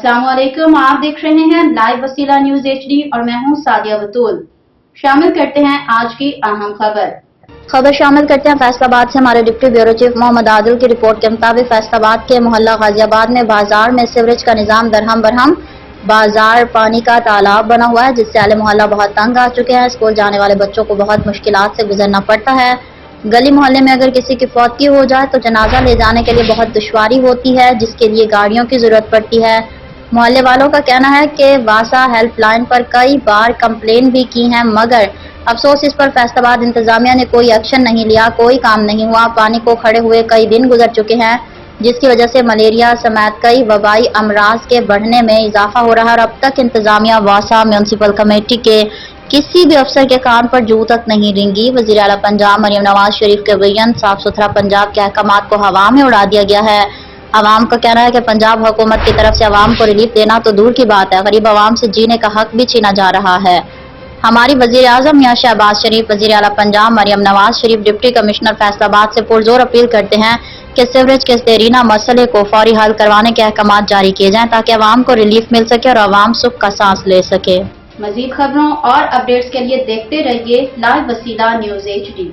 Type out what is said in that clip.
अस्सलाम वालेकुम, आप देख रहे हैं लाइव वसीला न्यूज HD और मैं हूं सादिया बतूल। शामिल करते हैं आज की अहम खबर शामिल करते हैं फैसलाबाद से। हमारे deputy bureau chief Mohammad Adil की रिपोर्ट के मुताबिक फैसलाबाद के मोहल्ला गाजियाबाद में बाजार में सीवरेज का निजाम दरहम बरहम। बाजार पानी का तालाब बना हुआ है जिससे अहले मोहल्ला बहुत तंग आ चुके हैं। स्कूल जाने वाले बच्चों को बहुत मुश्किलात से गुजरना पड़ता है। गली मोहल्ले में अगर किसी की फौतगी हो जाए तो जनाजा ले जाने के लिए बहुत दुश्वारी होती है, जिसके लिए गाड़ियों की जरूरत पड़ती है। मोहल्ले वालों का कहना है कि वासा हेल्पलाइन पर कई बार कंप्लेन भी की है, मगर अफसोस इस पर फैसलाबाद इंतजामिया ने कोई एक्शन नहीं लिया, कोई काम नहीं हुआ। पानी को खड़े हुए कई दिन गुजर चुके हैं, जिसकी वजह से मलेरिया समेत कई वबाई अमराज के बढ़ने में इजाफा हो रहा है। और अब तक इंतजामिया वासा म्यूनसिपल कमेटी के किसी भी अफसर के कान पर जू तक नहीं रेंगी। वज़ीर आला पंजाब मरियम नवाज शरीफ के बयान साफ सुथरा पंजाब के अहकामात को हवा में उड़ा दिया गया है। अवाम का कहना है कि पंजाब हुकूमत की तरफ से अवाम को रिलीफ देना तो दूर की बात है, गरीब अवाम से जीने का हक भी छीना जा रहा है। हमारी वज़ीर आज़म मियां शहबाज शरीफ, वज़ीर आला पंजाब मरियम नवाज शरीफ, डिप्टी कमिश्नर फैसलाबाद से पुरजोर अपील करते हैं कि सीवरेज के देरीना मसले को फौरी हल करवाने के अहकामात जारी किए जाएं ताकि अवाम को रिलीफ मिल सके और अवाम सुख का सांस ले सके। मजीद खबरों और अपडेट्स के लिए देखते रहिए लाइव वसीला न्यूज HD।